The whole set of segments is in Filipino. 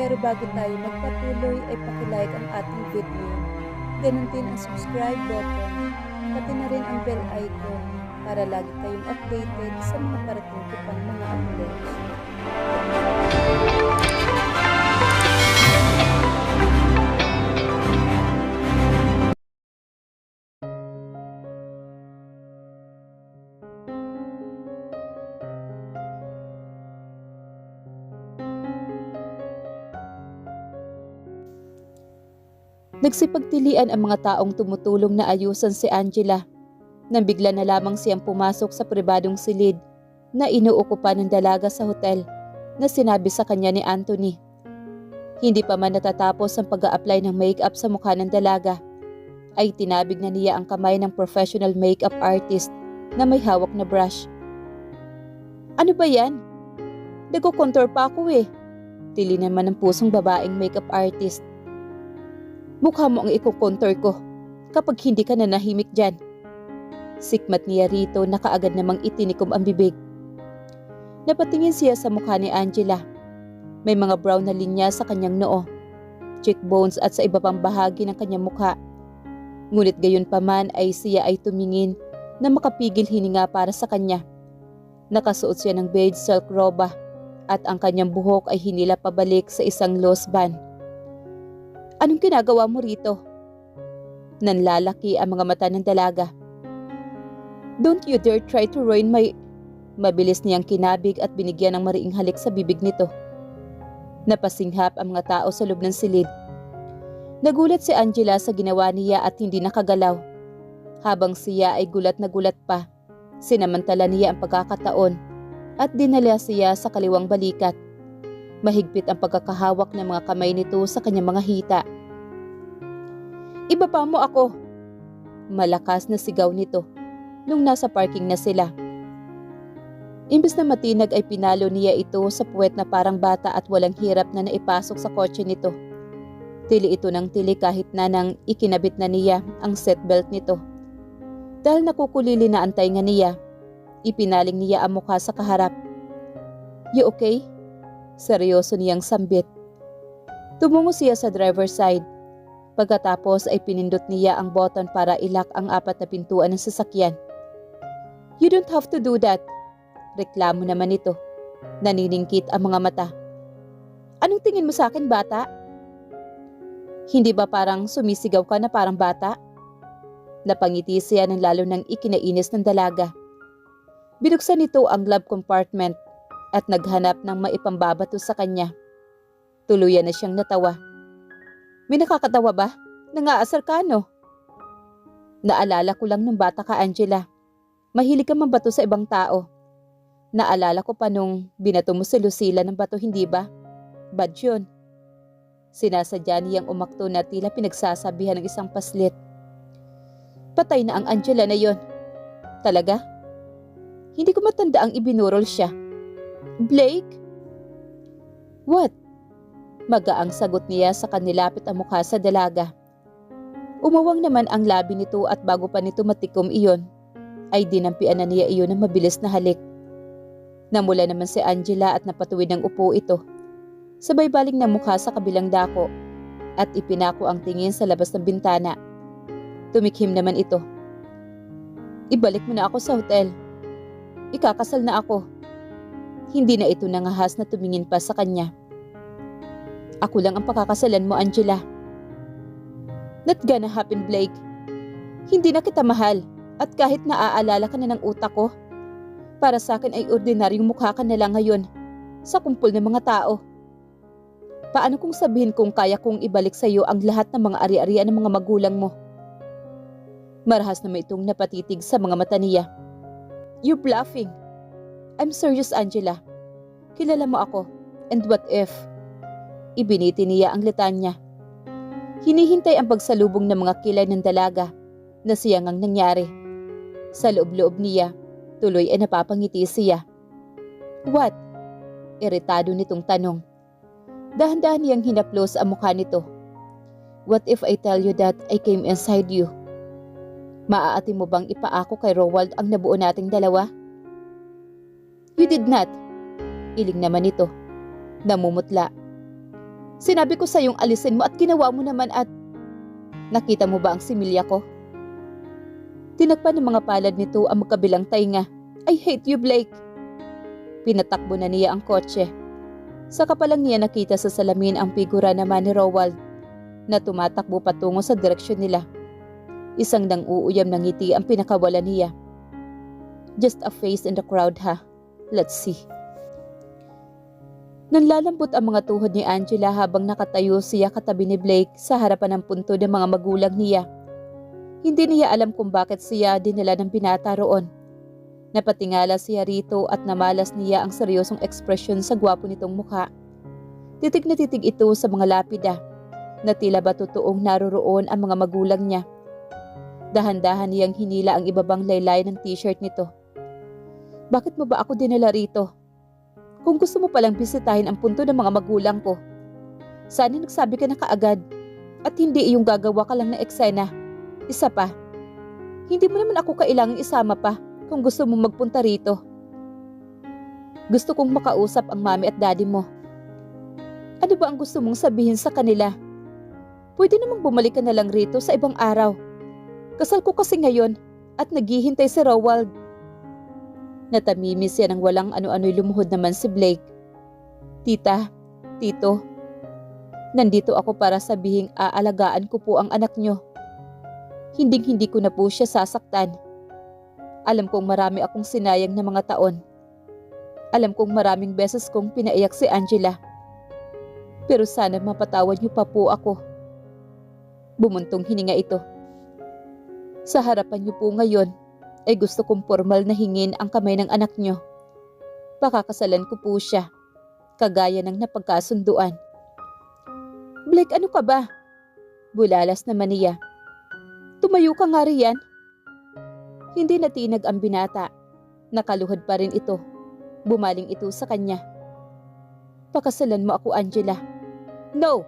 Pero bago tayo magpatuloy ay pakilike ang ating video. Ganun din ang subscribe button, pati na rin ang bell icon para lagi kayong updated sa mga parating ko pang mga uploads. Nagsipagtilian ang mga taong tumutulong na ayusan si Angela nang bigla na lamang siyang pumasok sa pribadong silid na inuukupa ng dalaga sa hotel na sinabi sa kanya ni Anthony. Hindi pa man natatapos ang pag-a-apply ng makeup sa mukha ng dalaga ay tinabig na niya ang kamay ng professional makeup artist na may hawak na brush. "Ano ba yan? Nagko-contour pa ako eh." Tili naman ng pusong babaeng makeup artist. "Mukha mo ang iko-contour ko kapag hindi ka nanahimik dyan." Sikmat niya rito na kaagad namang itinikom ang bibig. Napatingin siya sa mukha ni Angela. May mga brown na linya sa kanyang noo, cheekbones at sa iba pang bahagi ng kanyang mukha. Ngunit gayon pa man ay siya ay tumingin na makapigil hininga para sa kanya. Nakasuot siya ng beige silk roba at ang kanyang buhok ay hinila pabalik sa isang loose bun. "Anong ginagawa mo rito?" Nanlalaki ang mga mata ng dalaga. "Don't you dare try to ruin my..." Mabilis niyang kinabig at binigyan ng mariing halik sa bibig nito. Napasinghap ang mga tao sa loob ng silid. Nagulat si Angela sa ginawa niya at hindi nakagalaw. Habang siya ay gulat na gulat pa, sinamantala niya ang pagkakataon at dinala siya sa kaliwang balikat. Mahigpit ang pagkakahawak ng mga kamay nito sa kanyang mga hita. "Ibaba mo ako!" Malakas na sigaw nito nung nasa parking na sila. Imbes na matinag ay pinalo niya ito sa puwet na parang bata at walang hirap na naipasok sa kotse nito. Tili ito ng tili kahit na nang ikinabit na niya ang seatbelt nito. Dahil nakukulili na ang tainga niya, ipinaling niya ang mukha sa kaharap. "You okay?" Seryoso niyang sambit. Tumungo siya sa driver's side. Pagkatapos ay pinindot niya ang button para ilak ang 4 na pintuan ng sasakyan. "You don't have to do that." Reklamo naman ito. Naniningkit ang mga mata. "Anong tingin mo sa akin, bata? Hindi ba parang sumisigaw ka na parang bata?" Napangiti siya ng lalo nang ikinainis ng dalaga. Binuksan nito ang glove compartment at naghanap ng maipambabato sa kanya. Tuluyan na siyang natawa. "May nakakatawa ba? Nangaasar ka, no?" "Naalala ko lang nung bata ka, Angela. Mahilig ka mambato sa ibang tao. Naalala ko pa nung binato mo si Lucila ng bato, hindi ba? Bad yun." Sinasadya niyang umakto na tila pinagsasabihan ng isang paslit. Patay na ang Angela na yon. "Talaga? Hindi ko matanda ang ibinurol siya." "Blake?" "What?" Magaang sagot niya sa kanilapit ang mukha sa dalaga. Umawang naman ang labi nito at bago pa nito matikom iyon, ay dinampian na niya iyon ng mabilis na halik. Namula naman si Angela at napatuwid ng upo ito. Sabay baling ng mukha sa kabilang dako at ipinako ang tingin sa labas ng bintana. Tumikhim naman ito. "Ibalik mo na ako sa hotel. Ikakasal na ako." Hindi na ito nangahas na tumingin pa sa kanya. "Ako lang ang pakakasalan mo, Angela." "Not gonna happen, Blake. Hindi na kita mahal at kahit naaalala ka na ng utak ko, para sa akin ay ordinaryong mukha ka na lang ngayon sa kumpol ng mga tao. Paano kung sabihin kong kaya kong ibalik sa iyo ang lahat ng mga ari-arian ng mga magulang mo?" Marahas na may itong napatitig sa mga mata niya. "You're bluffing." "I'm serious, Angela. Kilala mo ako. And what if..." Ibiniti niya ang litanya. Hinihintay ang pagsalubong ng mga kilay ng dalaga na siya ngang nangyari. Sa loob-loob niya, tuloy ay napapangiti siya. "What?" Iritado nitong tanong. Dahan-dahan niyang hinaplos ang mukha nito. "What if I tell you that I came inside you? Maaati mo bang ipaako kay Rowald ang nabuo nating dalawa?" "You did not." Iling naman ito. Namumutla. Sinabi ko sa'yong alisin mo at ginawa mo naman at... Nakita mo ba ang similya ko? Tinagpan ng mga palad nito ang magkabilang tainga. I hate you, Blake! Pinatakbo na niya ang kotse. Saka pa lang niya nakita sa salamin ang figura naman ni Rowald na tumatakbo patungo sa direksyon nila. Isang nang-uuyam na ngiti ang pinakawala niya. Just a face in the crowd, ha? Let's see. Nanlalambot ang mga tuhod ni Angela habang nakatayo siya katabi ni Blake sa harapan ng punto ng mga magulang niya. Hindi niya alam kung bakit siya dinala ng binata roon. Napatingala siya rito at namalas niya ang seryosong ekspresyon sa gwapo nitong mukha. Titig na titig ito sa mga lapida na tila ba totoong naroroon ang mga magulang niya. Dahan-dahan niyang hinila ang ibabang laylay ng t-shirt nito. Bakit mo ba ako dinala rito? Kung gusto mo palang bisitahin ang punto ng mga magulang ko, sana nagsabi ka na kaagad at hindi iyong gagawa ka lang ng eksena. Isa pa, hindi mo naman ako kailangang isama pa kung gusto mo magpunta rito. Gusto kong makausap ang mami at daddy mo. Ano ba ang gusto mong sabihin sa kanila? Pwede namang bumalik ka na lang rito sa ibang araw. Kasal ko kasi ngayon at naghihintay si Rowald. Natamimis yan ng walang ano-ano'y lumuhod naman si Blake. Tita, tito, nandito ako para sabihing aalagaan ko po ang anak nyo. Hinding-hindi ko na po siya sasaktan. Alam kong marami akong sinayang na mga taon. Alam kong maraming beses kong pinaiyak si Angela. Pero sana mapatawad niyo pa po ako. Bumuntong hininga ito. Sa harapan niyo po ngayon, ay gusto kong formal na hingin ang kamay ng anak niyo. Pakakasalan ko po siya, kagaya ng napagkasunduan. Blake, ano ka ba? Bulalas naman niya. Tumayo ka nga riyan. Hindi natinag ang binata. Nakaluhod pa rin ito. Bumaling ito sa kanya. Pakasalan mo ako, Angela. No!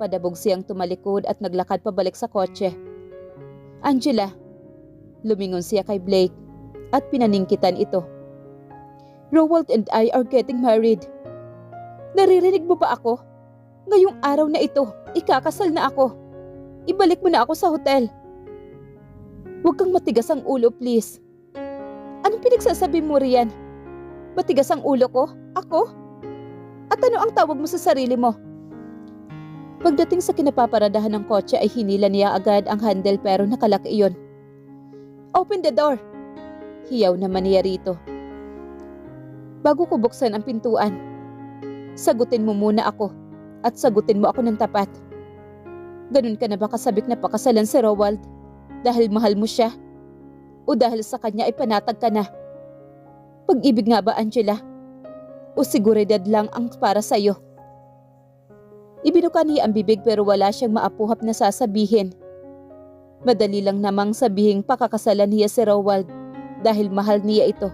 Padabog siyang tumalikod at naglakad pabalik sa kotse. Angela! Lumingon siya kay Blake at pinaningkitan ito. Rowald and I are getting married. Naririnig mo ba ako? Ngayong araw na ito, ikakasal na ako. Ibalik mo na ako sa hotel. Huwag kang matigas ang ulo, please. Anong pinagsasabi mo riyan? Matigas ang ulo ko? Ako? At ano ang tawag mo sa sarili mo? Pagdating sa kinapaparadahan ng kotse ay hinila niya agad ang handle pero nakalak iyon. Open the door! Hiyaw naman niya rito. Bago ko buksan ang pintuan, sagutin mo muna ako at sagutin mo ako ng tapat. Ganun ka na ba kasabik na pakasalan si Rowald dahil mahal mo siya? O dahil sa kanya ay panatag ka na? Pag-ibig nga ba, Angela? O seguridad lang ang para sa'yo? Ibinuka niya ang bibig pero wala siyang maapuhap na sasabihin. Madali lang namang sabihing pakakasalan niya si Rowald dahil mahal niya ito.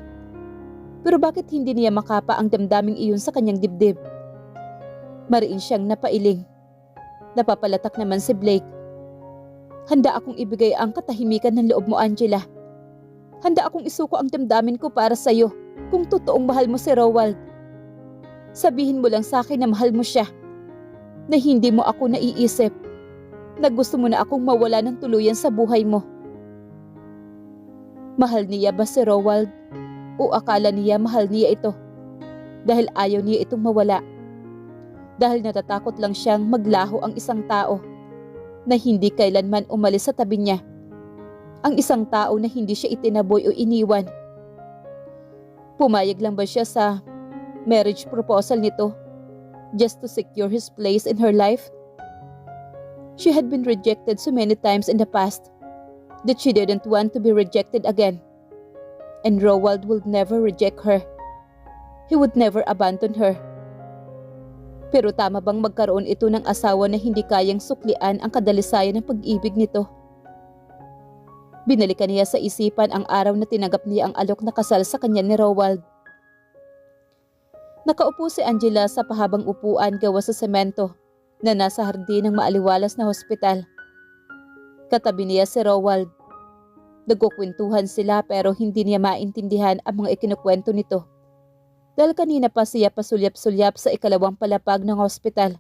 Pero bakit hindi niya makapa ang damdaming iyon sa kanyang dibdib? Mariin siyang napailing. Napapalatak naman si Blake. Handa akong ibigay ang katahimikan ng loob mo, Angela. Handa akong isuko ang damdamin ko para sa'yo kung totoong mahal mo si Rowald. Sabihin mo lang sa akin na mahal mo siya. Na hindi mo ako naiisip. Na gusto mo na akong mawala ng tuluyan sa buhay mo. Mahal niya ba si Rowald? O akala niya mahal niya ito? Dahil ayaw niya itong mawala. Dahil natatakot lang siyang maglaho ang isang tao na hindi kailanman umalis sa tabi niya. Ang isang tao na hindi siya itinaboy o iniwan. Pumayag lang ba siya sa marriage proposal nito just to secure his place in her life? She had been rejected so many times in the past that she didn't want to be rejected again. And Rowald would never reject her. He would never abandon her. Pero tama bang magkaroon ito ng asawa na hindi kayang suklian ang kadalisayan ng pag-ibig nito? Binalikan niya sa isipan ang araw na tinanggap niya ang alok na kasal sa kanya ni Rowald. Nakaupo si Angela sa pahabang upuan gawa sa semento na nasa hardin ng maaliwalas na hospital. Katabi niya si Rowald. Nagkukwentuhan sila pero hindi niya maintindihan ang mga ikinukwento nito. Dahil kanina pa siya pasulyap-sulyap sa ikalawang palapag ng hospital.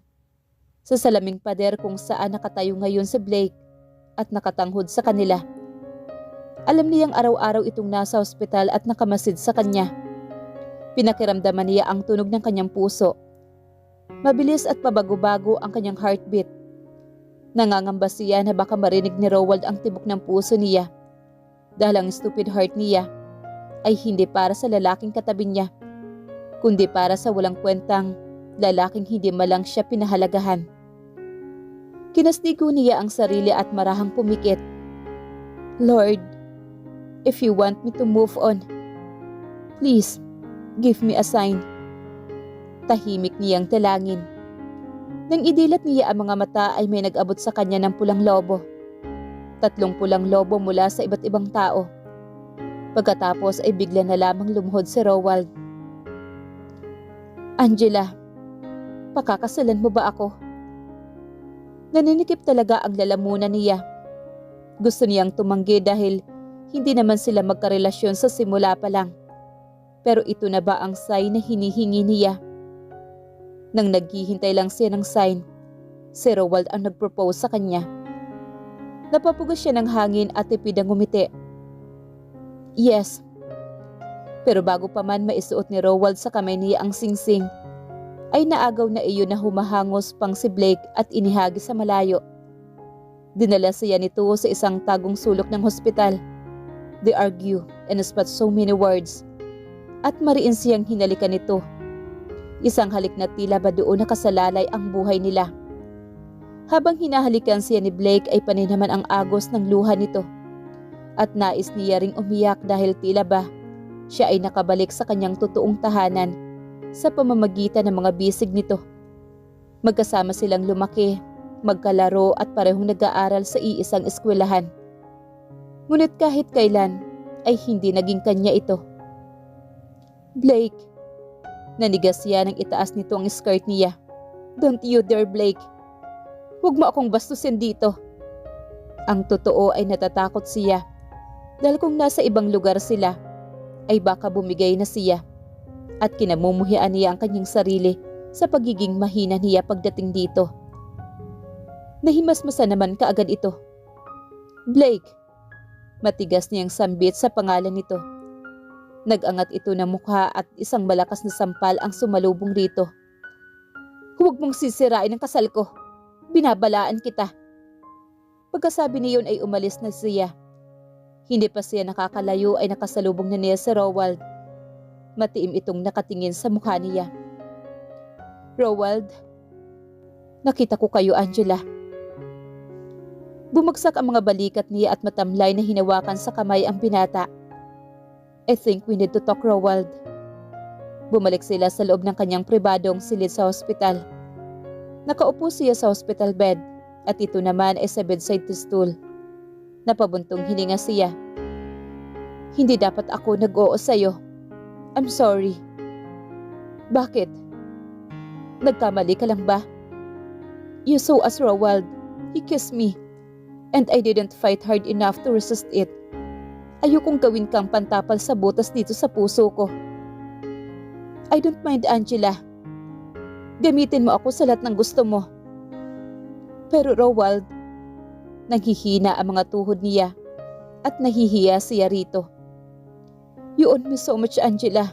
sa salaming pader kung saan nakatayo ngayon si Blake at nakatanghod sa kanila. Alam niyang araw-araw itong nasa ospital at nakamasid sa kanya. Pinakiramdaman niya ang tunog ng kanyang puso. Mabilis at pabago-bago ang kanyang heartbeat. Nangangamba siya na baka marinig ni Rowald ang tibok ng puso niya dahil ang stupid heart niya ay hindi para sa lalaking katabi niya, kundi para sa walang kwentang lalaking hindi malang siya pinahalagahan. Kinastigo niya ang sarili at marahang pumikit. Lord, if you want me to move on, please, give me a sign. Tahimik niyang talangin. Nang idilat niya ang mga mata ay may nag-abot sa kanya ng pulang lobo. 3 pulang lobo mula sa iba't ibang tao. Pagkatapos ay bigla na lamang lumuhod si Rowald. Angela, pakakasalan mo ba ako? Naninikip talaga ang lalamunan niya. Gusto niyang tumanggi dahil hindi naman sila magkarelasyon sa simula pa lang. Pero ito na ba ang sign na hinihingi niya? Nang naghihintay lang siya ng sign, si Rowald ang nag-propose sa kanya. Napapugas siya ng hangin at tipid ang ngumiti. Yes. Pero bago pa man maisuot ni Rowald sa kamay niya ang singsing, ay naagaw na iyon na humahangos pang si Blake at inihagi sa malayo. Dinala siya nito sa isang tagong sulok ng hospital. They argue and spat so many words. At mariin siyang hinalikan nito. Isang halik na tila ba doon nakasalalay ang buhay nila. Habang hinahalikan siya ni Blake ay panay naman ang agos ng luha nito. At nais niya ring umiyak dahil tila ba siya ay nakabalik sa kanyang totoong tahanan sa pamamagitan ng mga bisig nito. Magkasama silang lumaki, magkalaro at parehong nag-aaral sa iisang eskwelahan. Ngunit kahit kailan ay hindi naging kanya ito. Blake, nanigas siya nang itaas nito ang skirt niya. Don't you dare, Blake. Huwag mo akong bastusin dito. Ang totoo ay natatakot siya dahil kung nasa ibang lugar sila ay baka bumigay na siya at kinamumuhian niya ang kanyang sarili sa pagiging mahina niya pagdating dito. Nahimasmasa naman kaagad ito. Blake, matigas niyang sambit sa pangalan nito. Nag-angat ito ng mukha at isang malakas na sampal ang sumalubong rito. Huwag mong sisirain ang kasal ko. Binabalaan kita. Pagkasabi niyon ay umalis na siya. Hindi pa siya nakakalayo ay nakasalubong na niya si Rowald. Matiim itong nakatingin sa mukha niya. Rowald, nakita ko kayo, Angela. Bumagsak ang mga balikat niya at matamlay na hinawakan sa kamay ang binata. I think we need to talk, Rowald. Bumalik sila sa loob ng kanyang pribadong silid sa hospital. Nakaupo siya sa hospital bed at ito naman ay sa bedside stool. Napabuntong hininga siya. Hindi dapat ako nag-oo sa'yo. I'm sorry. Bakit? Nagkamali ka lang ba? You saw us, Rowald. He kissed me. And I didn't fight hard enough to resist it. Ayokong gawin kang pantapal sa butas dito sa puso ko. I don't mind, Angela. Gamitin mo ako sa lahat ng gusto mo. Pero Rowald, naghihina ang mga tuhod niya at nahihiya siya rito. You owe me so much, Angela.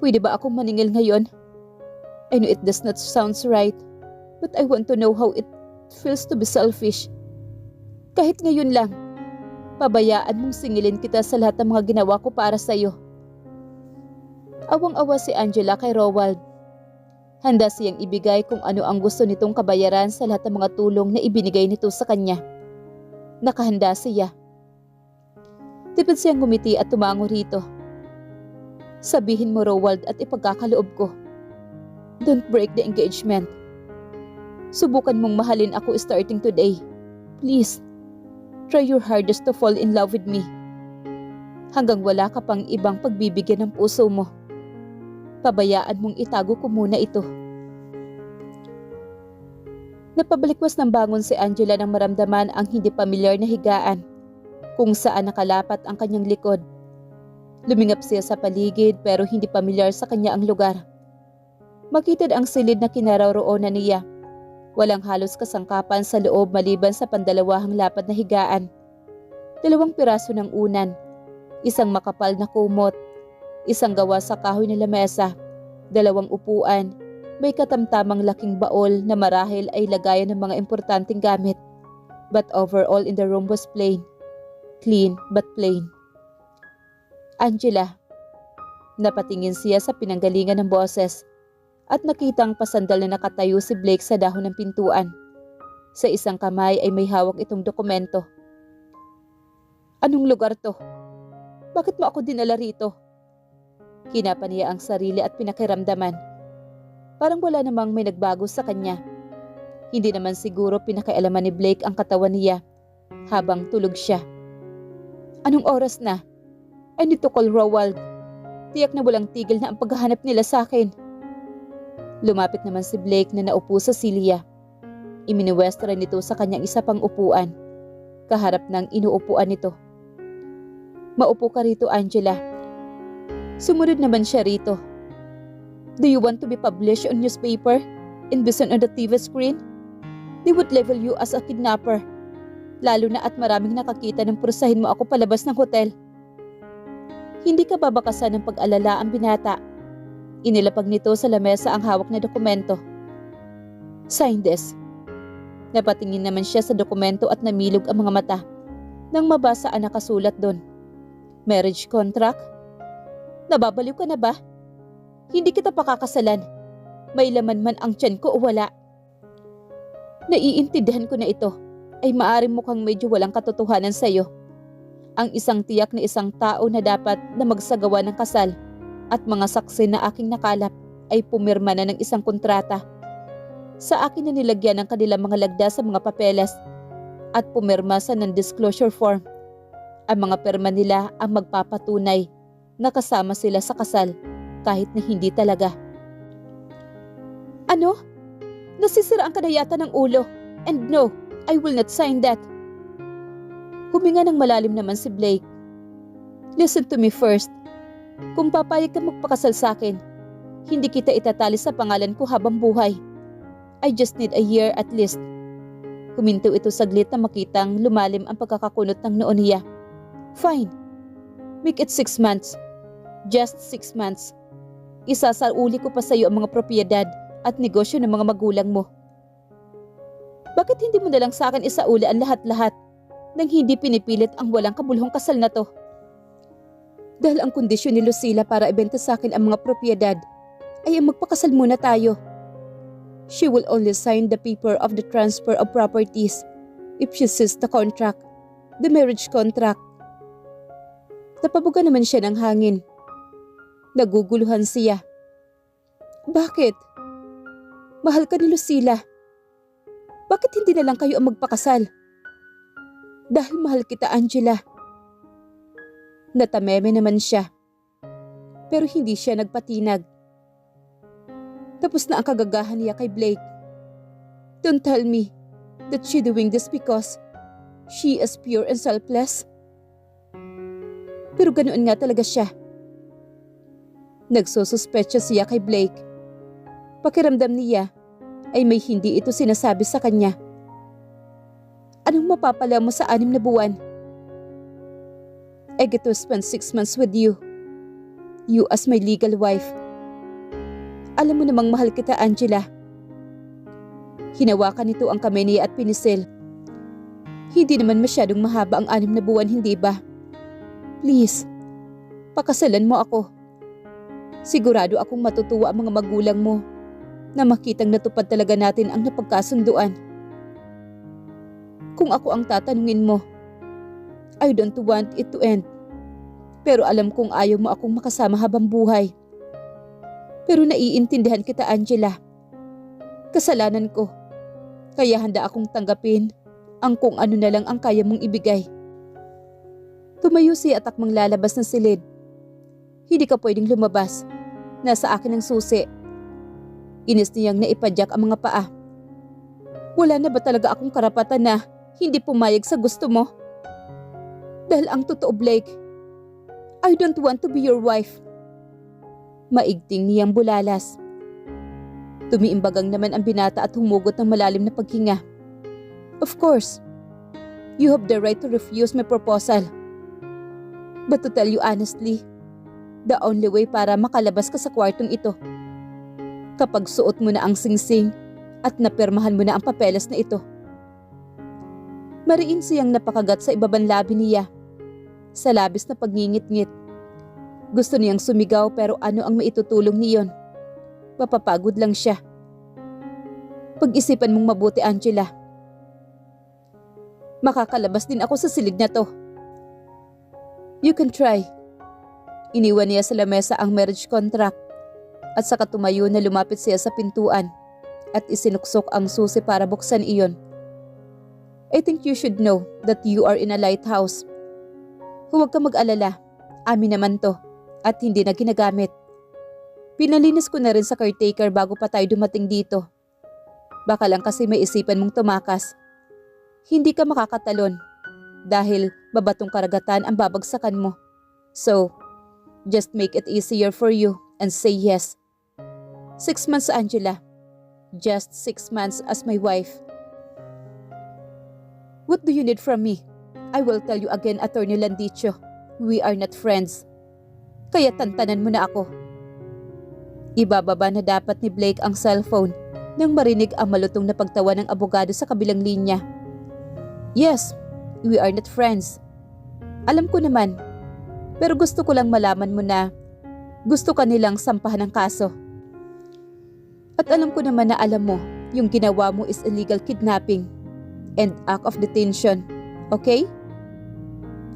Pwede ba akong maningil ngayon? I know it does not sound right, but I want to know how it feels to be selfish. Kahit ngayon lang, pabayaan mong singilin kita sa lahat ng mga ginawa ko para sa'yo. Awang-awa si Angela kay Rowald. Handa siyang ibigay kung ano ang gusto nitong kabayaran sa lahat ng mga tulong na ibinigay nito sa kanya. Nakahanda siya. Tipid siyang ngumiti at tumango rito. Sabihin mo, Rowald, at ipagkakaloob ko. Don't break the engagement. Subukan mong mahalin ako starting today. Please, try your hardest to fall in love with me. Hanggang wala ka pang ibang pagbibigyan ng puso mo. Pabayaan mong itago ko muna ito. Napabalikwas ng bangon si Angela nang maramdaman ang hindi pamilyar na higaan kung saan nakalapat ang kanyang likod. Lumingap siya sa paligid pero hindi pamilyar sa kanya ang lugar. Makitid ang silid na kinaroroonan niya Walang halos kasangkapan sa loob maliban sa pandalawahang lapad na higaan. 2 piraso ng unan, isang makapal na kumot, isang gawa sa kahoy na lamesa, 2 upuan, may katamtamang laking baol na marahil ay lagayan ng mga importanteng gamit. But overall in the room was plain. Clean but plain. Angela. Napatingin siya sa pinanggalingan ng boses at nakitang pasandal na nakatayo si Blake sa dahon ng pintuan. Sa isang kamay ay may hawak itong dokumento. Anong lugar to? Bakit mo ako dinala rito? Hinapan niya ang sarili at pinakiramdaman. Parang wala namang may nagbago sa kanya. Hindi naman siguro pinakialaman ni Blake ang katawan niya habang tulog siya. Anong oras na? I need to call Rowald. Tiyak na walang tigil na ang paghahanap nila sa akin. Lumapit naman si Blake na naupo sa silya. Iminiwestra nito sa kanyang isa pang upuan, kaharap ng inuupuan nito. Maupo ka rito, Angela. Sumunod naman siya rito. Do you want to be published on newspaper? Envisioned on the TV screen? They would label you as a kidnapper. Lalo na at maraming nakakita ng prusahin mo ako palabas ng hotel. Hindi ka babakasan ng pag-alala ang binata. Inilapag nito sa lamesa ang hawak na dokumento. Sign this. Napatingin naman siya sa dokumento at namilog ang mga mata nang mabasa ang nakasulat doon. Marriage contract? Nababaliw ka na ba? Hindi kita pakakasalan. May laman man ang tiyan ko o wala. Naiintindihan ko na ito ay maaaring mukhang medyo walang katotohanan sa iyo. Ang isang tiyak na isang tao na dapat na magsagawa ng kasal at mga saksi na aking nakalap ay pumirma na ng isang kontrata. Sa akin na nilagyan ng kanilang mga lagda sa mga papeles at pumirma sa non-disclosure form. Ang mga perma nila ang magpapatunay na kasama sila sa kasal kahit na hindi talaga. Ano? Nasisira ang kadayatan ng ulo. And no, I will not sign that. Huminga ng malalim naman si Blake. Listen to me first. Kung papayag ka magpakasal sa akin, hindi kita itatali sa pangalan ko habang buhay. I just need a year at least. Huminto ito saglit na makitang lumalim ang pagkakakunot ng noon niya. Fine. Make it 6 months. Just 6 months. Isasauli ko pa sa iyo ang mga propiedad at negosyo ng mga magulang mo. Bakit hindi mo na lang sa akin isauli ang lahat-lahat nang hindi pinipilit ang walang kabuluhang kasal na to? Dahil ang kondisyon ni Lucila para ibenta sa akin ang mga propiedad ay ang magpakasal muna tayo. She will only sign the paper of the transfer of properties if she sees the contract, the marriage contract. Napabuga naman siya ng hangin. Naguguluhan siya. Bakit? Mahal ka ni Lucila. Bakit hindi na lang kayo ang magpakasal? Dahil mahal kita, Angela. Natameme naman siya. Pero hindi siya nagpatinag. Tapos na ang kagagahan niya kay Blake. Don't tell me that she doing this because she is pure and selfless. Pero ganoon nga talaga siya. Nagsususpecha siya kay Blake. Pakiramdam niya ay may hindi ito sinasabi sa kanya. Anong mapapala mo sa 6 na buwan? I get to spend 6 months with you. You as my legal wife. Alam mo namang mahal kita, Angela. Hinawakan nito ang kamay niya at pinisil. Hindi naman masyadong mahaba ang 6 na buwan, hindi ba? Please, pakasalan mo ako. Sigurado akong matutuwa ang mga magulang mo na makitang natupad talaga natin ang napagkasunduan. Kung ako ang tatanungin mo, I don't want it to end. Pero alam kong ayaw mo akong makasama habang buhay. Pero naiintindihan kita, Angela. Kasalanan ko. Kaya handa akong tanggapin ang kung ano na lang ang kaya mong ibigay. Tumayo siya at akmang lalabas ng silid. Hindi ka pwedeng lumabas. Nasa akin ang susi. Inis niyang naipadyak ang mga paa. Wala na ba talaga akong karapatan na hindi pumayag sa gusto mo? Dahil ang totoo, Blake, I don't want to be your wife. Maigting niyang bulalas. Tumiimbagang naman ang binata at humugot ng malalim na paghinga. Of course, you have the right to refuse my proposal. But to tell you honestly, the only way para makalabas ka sa kwartong ito, kapag suot mo na ang singsing at napirmahan mo na ang papeles na ito. Mariin siyang napakagat sa ibabang labi niya, sa labis na pagngingit-ngit. Gusto niyang sumigaw pero ano ang maitutulong niyon? Mapapagod lang siya. Pag-isipan mong mabuti, Angela. Makakalabas din ako sa silid na to. You can try. Iniwan niya sa lamesa ang marriage contract at saka tumayo na lumapit siya sa pintuan at isinuksok ang susi para buksan iyon. I think you should know that you are in a lighthouse. Huwag ka mag-alala, amin naman to at hindi na ginagamit. Pinalinis ko na rin sa caretaker bago pa tayo dumating dito. Baka lang kasi may isipan mong tumakas. Hindi ka makakatalon dahil babatong karagatan ang babagsakan mo. So, just make it easier for you and say yes. 6 months, Angela. Just 6 months as my wife. What do you need from me? I will tell you again, Attorney Landicho. We are not friends. Kaya tantanan mo na ako. Ibababa na dapat ni Blake ang cellphone nang marinig ang malutong na pagtawa ng abogado sa kabilang linya. Yes, we are not friends. Alam ko naman, pero gusto ko lang malaman mo na gusto ka nilang sampahan ng kaso. At alam ko naman na alam mo, yung ginawa mo is illegal kidnapping and act of detention, okay?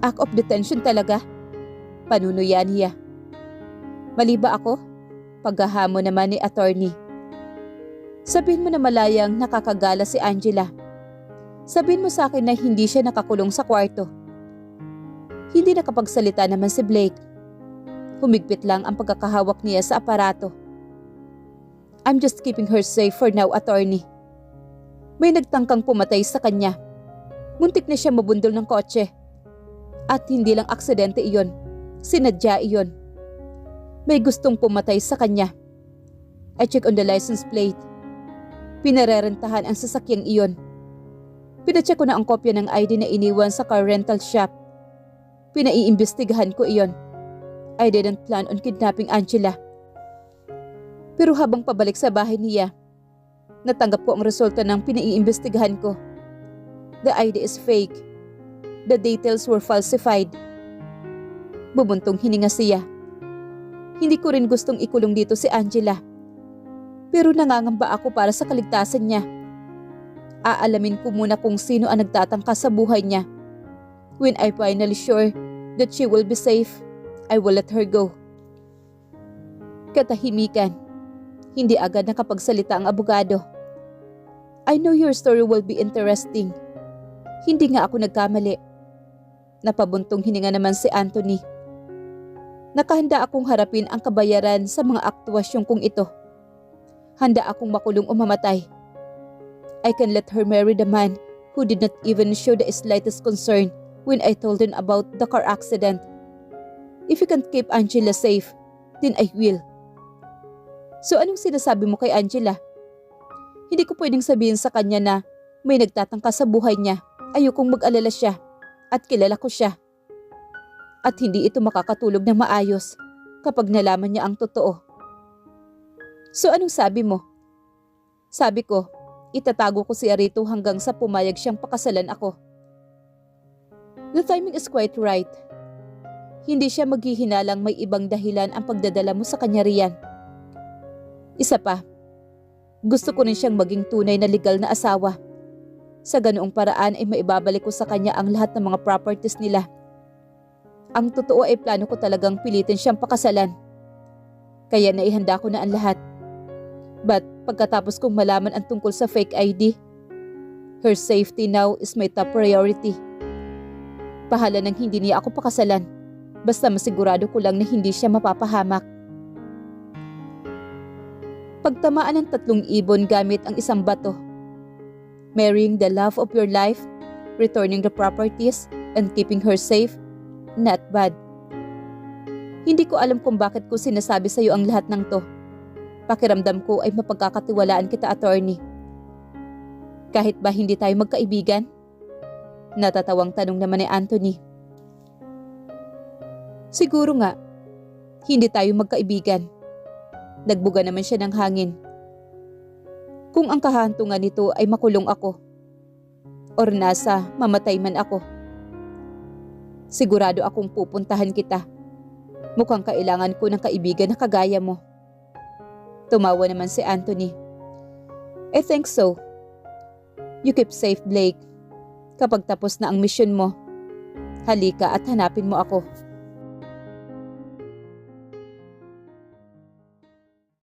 Act of detention talaga? Panunuyan niya. Mali ba ako? Paghahamon naman ni attorney. Sabihin mo na malayang nakakagala si Angela. Sabihin mo sa akin na hindi siya nakakulong sa kwarto. Hindi nakapagsalita naman si Blake. Humigpit lang ang pagkakahawak niya sa aparato. I'm just keeping her safe for now, attorney. May nagtangkang pumatay sa kanya. Muntik na siya mabundol ng kotse. At hindi lang aksidente iyon. Sinadya iyon. May gustong pumatay sa kanya. I check on the license plate. Pinarerentahan ang sasakyang iyon. Pinacheck ko na ang kopya ng ID na iniwan sa car rental shop. Pinaiimbestigahan ko iyon. I didn't plan on kidnapping Angela. Pero habang pabalik sa bahay niya, natanggap ko ang resulta ng pinaiimbestigahan ko. The ID is fake. The details were falsified. Bubuntong hininga siya. Hindi ko rin gustong ikulong dito si Angela. Pero nangangamba ako para sa kaligtasan niya. Aalamin ko muna kung sino ang nagtatangka sa buhay niya. When I finally sure that she will be safe, I will let her go. Katahimikan. Hindi agad nakapagsalita ang abogado. I know your story will be interesting. Hindi nga ako nagkamali. Napabuntong hininga naman si Anthony. Nakahanda akong harapin ang kabayaran sa mga aktwasyon kong ito. Handa akong makulong o mamatay. I can let her marry the man who did not even show the slightest concern when I told him about the car accident. If you can't keep Angela safe, then I will. So anong sinasabi mo kay Angela? Hindi ko pwedeng sabihin sa kanya na may nagtatangka sa buhay niya. Ayokong mag-alala siya at kilala ko siya. At hindi ito makakatulog ng maayos kapag nalaman niya ang totoo. So anong sabi mo? Sabi ko, itatago ko siya rito hanggang sa pumayag siyang pakasalan ako. The timing is quite right. Hindi siya maghihinalang may ibang dahilan ang pagdadala mo sa kanya riyan. Isa pa, gusto ko rin siyang maging tunay na legal na asawa. Sa ganoong paraan ay maibabalik ko sa kanya ang lahat ng mga properties nila. Ang totoo ay plano ko talagang pilitin siyang pakasalan. Kaya naihanda ko na ang lahat. But pagkatapos kong malaman ang tungkol sa fake ID, her safety now is my top priority. Pahala nang hindi niya ako pakasalan. Basta masigurado ko lang na hindi siya mapapahamak. Pagtamaan ng 3 ibon gamit ang isang bato. Marrying the love of your life, returning the properties, and keeping her safe, not bad. Hindi ko alam kung bakit ko sinasabi sa iyo ang lahat ng to. Pakiramdam ko ay mapagkakatiwalaan kita, attorney. Kahit ba hindi tayo magkaibigan? Natatawang tanong naman ni Anthony. Siguro nga, hindi tayo magkaibigan. Nagbuga naman siya ng hangin. Kung ang kahantungan nito ay makulong ako, or nasa mamatay man ako, sigurado akong pupuntahan kita. Mukhang kailangan ko ng kaibigan na kagaya mo. Tumawa naman si Anthony. I think so. You keep safe, Blake. Kapag tapos na ang mission mo, halika at hanapin mo ako.